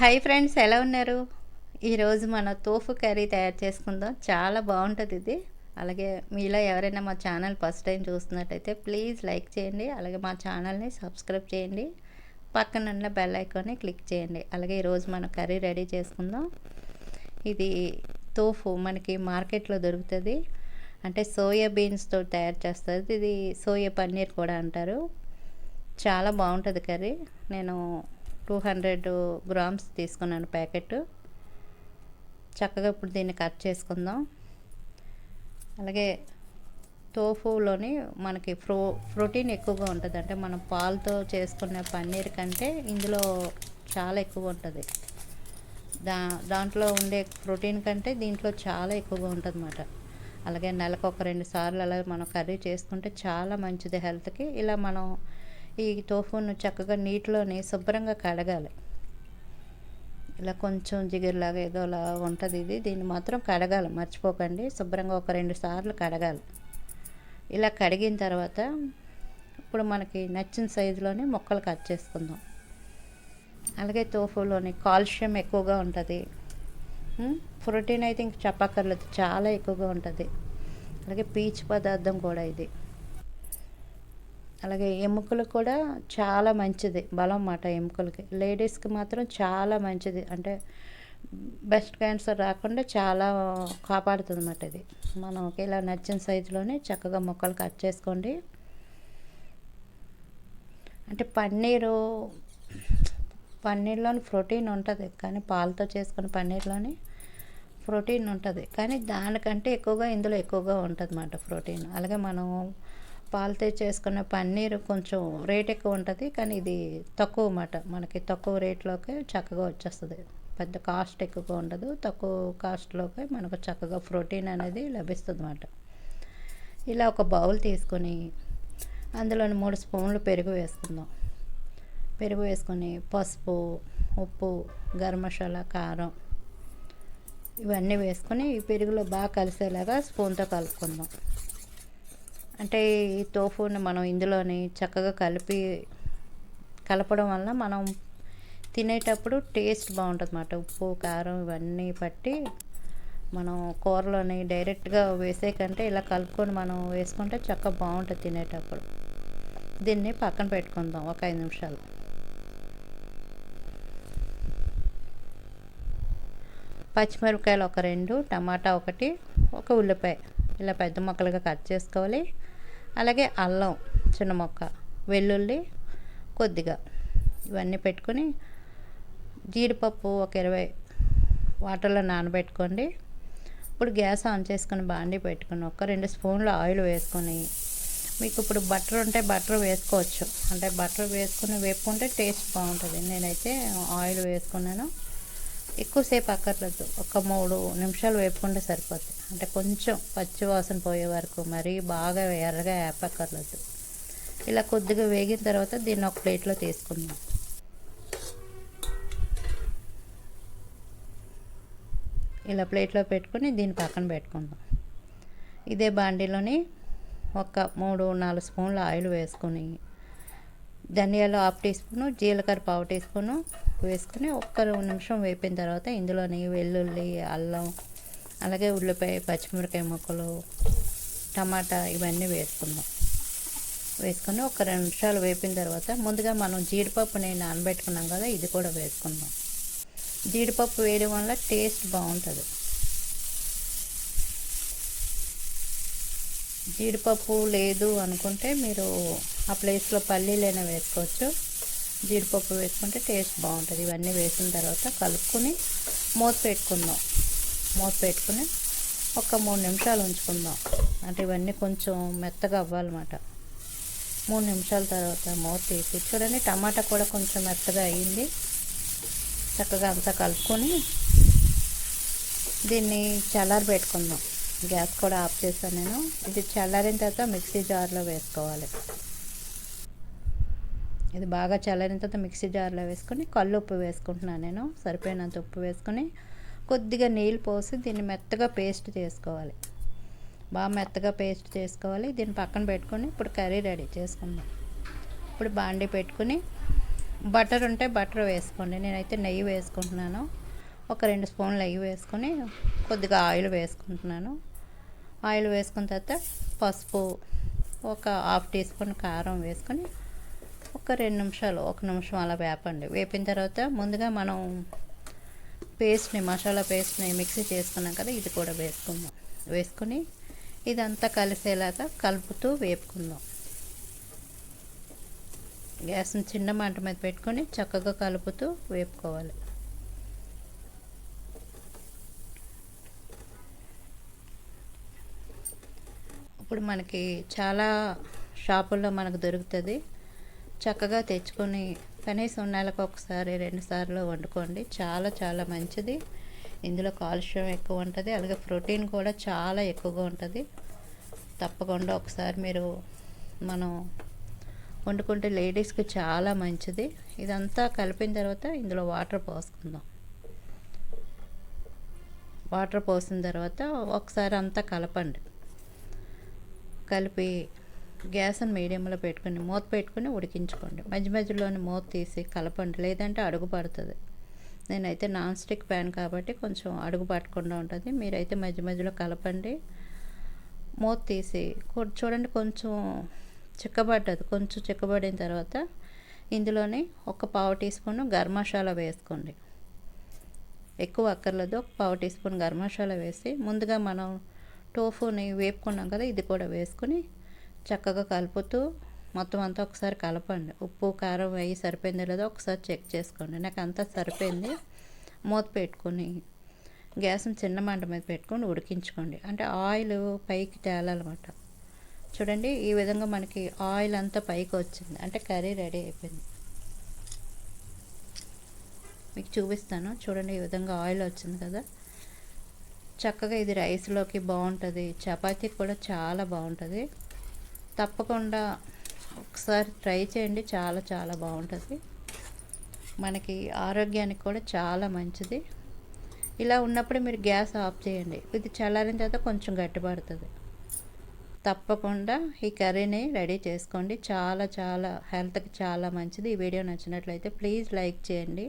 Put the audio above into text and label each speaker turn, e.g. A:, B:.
A: Hi friends, ఎలా ఉన్నారు? ఈరోజు మన తోఫు కర్రీ తయారు చేసుకుందాం. చాలా బాగుంటుంది ఇది. అలాగే మీలో ఎవరైనా మా ఛానల్ ఫస్ట్ టైం చూస్తున్నట్టయితే ప్లీజ్ లైక్ చేయండి. అలాగే మా ఛానల్ని సబ్స్క్రైబ్ చేయండి. పక్కన ఉన్న బెల్ ఐకాన్ని క్లిక్ చేయండి. అలాగే ఈరోజు మన కర్రీ రెడీ చేసుకుందాం. ఇది తోఫు మనకి మార్కెట్లో దొరుకుతుంది. అంటే సోయా బీన్స్తో తయారు చేస్తుంది. ఇది సోయా పన్నీర్ కూడా అంటారు. చాలా బాగుంటుంది కర్రీ. నేను 200 గ్రామ్స్ తీసుకున్నాను ప్యాకెట్. చక్కగా ఇప్పుడు దీన్ని కట్ చేసుకుందాం. అలాగే తోఫులోని మనకి ప్రోటీన్ ఎక్కువగా ఉంటుంది. అంటే మనం పాలతో చేసుకునే పన్నీర్ కంటే ఇందులో చాలా ఎక్కువ ఉంటుంది. దాంట్లో ఉండే ప్రోటీన్ కంటే దీంట్లో చాలా ఎక్కువగా ఉంటుంది అన్నమాట. అలాగే నెలకు ఒక 2 సార్లు అలా మనం కర్రీ చేసుకుంటే చాలా మంచిది హెల్త్కి. ఇలా మనం ఈ తోఫును చక్కగా నీటిలోని శుభ్రంగా కడగాలి. ఇలా కొంచెం జిగురులాగా ఏదోలా ఉంటుంది ఇది. దీన్ని మాత్రం కడగాలి, మర్చిపోకండి. శుభ్రంగా ఒక 2 సార్లు కడగాలి. ఇలా కడిగిన తర్వాత ఇప్పుడు మనకి నచ్చిన సైజులోని ముక్కలు కట్ చేసుకుందాం. అలాగే తోఫులోని కాల్షియం ఎక్కువగా ఉంటుంది. ప్రోటీన్ అయితే ఇంక చెప్పక్కర్లేదు, చాలా ఎక్కువగా ఉంటుంది. అలాగే పీచు పదార్థం కూడా ఇది. అలాగే ఎముకలు కూడా చాలా మంచిది, బలం అన్నమాట ఎముకలకి. లేడీస్కి మాత్రం చాలా మంచిది. అంటే బ్రెస్ట్ క్యాన్సర్ రాకుండా చాలా కాపాడుతుంది అన్నమాట ఇది. మనం ఇలా నచ్చిన సైజులోనే చక్కగా ముక్కలు కట్ చేసుకోండి. అంటే పన్నీర్లోని ప్రోటీన్ ఉంటుంది, కానీ పాలతో చేసుకున్న పన్నీర్లోని ప్రోటీన్ ఉంటుంది, కానీ దానికంటే ఎక్కువగా ఇందులో ఎక్కువగా ఉంటుంది అన్నమాట ప్రోటీన్. అలాగే మనం పాలతో చేసుకున్న పన్నీరు కొంచెం రేట్ ఎక్కువ ఉంటుంది, కానీ ఇది తక్కువ అన్నమాట. మనకి తక్కువ రేట్లోకి చక్కగా వచ్చేస్తుంది. పెద్ద కాస్ట్ ఎక్కువగా ఉండదు. తక్కువ కాస్ట్లోకి మనకు చక్కగా ప్రోటీన్ అనేది లభిస్తుంది అన్నమాట. ఇలా ఒక బౌల్ తీసుకొని అందులోని 3 స్పూన్లు పెరుగు వేసుకుందాం. పెరుగు వేసుకొని పసుపు, ఉప్పు, గరం మసాలా, కారం ఇవన్నీ వేసుకొని ఈ పెరుగులో బాగా కలిసేలాగా స్పూన్తో కలుపుకుందాం. అంటే ఈ తోఫుని మనం ఇందులోని చక్కగా కలపడం వల్ల మనం తినేటప్పుడు టేస్ట్ బాగుంటుంది అన్నమాట. ఉప్పు, కారం ఇవన్నీ పట్టి మనం కూరలోని డైరెక్ట్గా వేసే కంటే ఇలా కలుపుకొని మనం వేసుకుంటే చక్కగా బాగుంటుంది తినేటప్పుడు. దీన్ని పక్కన పెట్టుకుందాం ఒక 5 నిమిషాలు. పచ్చిమిరపకాయలు ఒక 2, టమాటా ఒకటి, ఒక ఉల్లిపాయ ఇలా పెద్ద ముక్కలుగా కట్ చేసుకోవాలి. అలాగే అల్లం చిన్న ముక్క, వెల్లుల్లి కొద్దిగా, ఇవన్నీ పెట్టుకొని జీడిపప్పు ఒక 20 వాటర్లో నానబెట్టుకోండి. ఇప్పుడు గ్యాస్ ఆన్ చేసుకొని బాండీ పెట్టుకొని ఒక 2 స్పూన్లు ఆయిల్ వేసుకొని, మీకు ఇప్పుడు బటర్ ఉంటే బటర్ వేసుకోవచ్చు. అంటే బటర్ వేసుకుని వేపుకుంటే టేస్ట్ బాగుంటుంది. నేనైతే ఆయిల్ వేసుకున్నాను. ఎక్కువసేపు అక్కర్లేదు, ఒక 3 నిమిషాలు వేపుకుంటే సరిపోతుంది. అంటే కొంచెం పచ్చి వాసన పోయే వరకు, మరీ బాగా ఎర్రగా వేపక్కర్లేదు. ఇలా కొద్దిగా వేగిన తర్వాత దీన్ని ఒక ప్లేట్లో తీసుకుందాం. ఇలా ప్లేట్లో పెట్టుకొని దీన్ని పక్కన పెట్టుకుందాం. ఇదే బాండీలోని ఒక 3-4 స్పూన్ల ఆయిల్ వేసుకొని, ధనియాలు 1/2 టీ స్పూను, జీలకర్ర 1/2 టీ స్పూను వేసుకొని ఒక్క 2 నిమిషం వేపిన తర్వాత ఇందులోని వెల్లుల్లి, అల్లం, అలాగే ఉల్లిపాయ, పచ్చిమిరపకాయ ముక్కలు, టమాటా ఇవన్నీ వేసుకుందాం. వేసుకొని ఒక 2 నిమిషాలు వేపిన తర్వాత ముందుగా మనం జీడిపప్పుని నానబెట్టుకున్నాం కదా, ఇది కూడా వేసుకుందాం. జీడిపప్పు వేయడం వల్ల టేస్ట్ బాగుంటుంది. జీడిపప్పు లేదు అనుకుంటే మీరు ఆ ప్లేస్లో పల్లీలైనా వేసుకోవచ్చు. జీడిపప్పు వేసుకుంటే టేస్ట్ బాగుంటుంది. ఇవన్నీ వేసిన తర్వాత కలుపుకొని మూత పెట్టుకుందాం. మూత పెట్టుకుని ఒక 3 నిమిషాలు ఉంచుకుందాం. అంటే ఇవన్నీ కొంచెం మెత్తగా అవ్వాలన్నమాట. 3 నిమిషాల తర్వాత మూత తీసి చూడండి, టమాటా కూడా కొంచెం మెత్తగా అయ్యింది. చక్కగా అంతా కలుపుకొని దీన్ని చల్లారి పెట్టుకుందాం. గ్యాస్ కూడా ఆఫ్ చేస్తాను నేను. ఇది చల్లారిన తర్వాత మిక్సీ జార్లో వేసుకోవాలి. ఇది బాగా చల్లారిన తర్వాత మిక్సీ జార్లో వేసుకొని కళ్ళు ఉప్పు వేసుకుంటున్నాను నేను. సరిపోయినంత ఉప్పు వేసుకొని కొద్దిగా నీళ్ళు పోసి దీన్ని మెత్తగా పేస్ట్ చేసుకోవాలి. బాగా మెత్తగా పేస్ట్ చేసుకోవాలి. దీన్ని పక్కన పెట్టుకొని ఇప్పుడు కర్రీ రెడీ చేసుకుందాం. ఇప్పుడు బాండీ పెట్టుకుని బటర్ ఉంటే బటర్ వేసుకోండి. నేనైతే నెయ్యి వేసుకుంటున్నాను. ఒక 2 స్పూన్లు నెయ్యి వేసుకొని కొద్దిగా ఆయిల్ వేసుకుంటున్నాను. ఆయిల్ వేసుకున్న తర్వాత పసుపు, ఒక హాఫ్ టీ స్పూన్ కారం వేసుకొని ఒక 2 నిమిషాలు, 1 నిమిషం అలా వేపండి. వేపిన తర్వాత ముందుగా మనం మసాలా పేస్ట్ని మిక్సీ చేసుకున్నాం కదా, ఇది కూడా వేసుకుందాం. వేసుకొని ఇదంతా కలిసేలాగా కలుపుతూ వేపుకుందాం. గ్యాస్ని చిన్న మంట మీద పెట్టుకొని చక్కగా కలుపుతూ వేపుకోవాలి. ఇప్పుడు మనకి చాలా షాపుల్లో మనకు దొరుకుతుంది. చక్కగా తెచ్చుకొని కనీసం నెలకు ఒకసారి 2 సార్లు వండుకోండి. చాలా చాలా మంచిది. ఇందులో కాల్షియం ఎక్కువ ఉంటుంది, అలాగే ప్రోటీన్ కూడా చాలా ఎక్కువగా ఉంటుంది. తప్పకుండా ఒకసారి మీరు మనం వండుకుంటే లేడీస్కి చాలా మంచిది. ఇదంతా కలిపిన తర్వాత ఇందులో వాటర్ పోసుకుందాం. వాటర్ పోసిన తర్వాత ఒకసారి అంతా కలపండి. కలిపి గ్యాస్ని మీడియంలో పెట్టుకుని మూత పెట్టుకుని ఉడికించుకోండి. మధ్య మధ్యలోని మూత తీసి కలపండి, లేదంటే అడుగు పడుతుంది. నేనైతే నాన్ స్టిక్ ప్యాన్ కాబట్టి కొంచెం అడుగు పట్టకుండా ఉంటుంది. మీరైతే మధ్య మధ్యలో కలపండి. మూత తీసి చూడండి, కొంచెం చిక్కబడ్డది. కొంచెం చిక్కబడిన తర్వాత ఇందులోని ఒక పావు టీ స్పూన్ గరం మసాలా వేసుకోండి. ఎక్కువ అక్కర్లేదు. ఒక పావు టీ స్పూన్ గరం మసాలా వేసి ముందుగా మనం టోఫుని వేపుకున్నాం కదా, ఇది కూడా వేసుకుని చక్కగా కలుపుతూ మొత్తం అంతా ఒకసారి కలపండి. ఉప్పు కారం వేయి సరిపోయిందో లేదో ఒకసారి చెక్ చేసుకోండి. నాకు అంతా సరిపోయింది. మూత పెట్టుకొని గ్యాస్ని చిన్న మంట మీద పెట్టుకొని ఉడికించుకోండి. అంటే ఆయిల్ పైకి తేలాలన్నమాట. చూడండి, ఈ విధంగా మనకి ఆయిల్ అంతా పైకి వచ్చింది అంటే కర్రీ రెడీ అయిపోయింది. మీకు చూపిస్తాను. చూడండి, ఈ విధంగా ఆయిల్ వచ్చింది కదా. చక్కగా ఇది రైస్లోకి బాగుంటుంది, చపాతీకి కూడా చాలా బాగుంటుంది. తప్పకుండా ఒకసారి ట్రై చేయండి. చాలా చాలా బాగుంటుంది. మనకి ఆరోగ్యానికి కూడా చాలా మంచిది. ఇలా ఉన్నప్పుడు మీరు గ్యాస్ ఆఫ్ చేయండి. ఇది చల్లారిన తర్వాత కొంచెం గట్టిపడుతుంది. తప్పకుండా ఈ కర్రీని రెడీ చేసుకోండి. చాలా చాలా హెల్త్కి చాలా మంచిది. ఈ వీడియో నచ్చినట్లయితే ప్లీజ్ లైక్ చేయండి.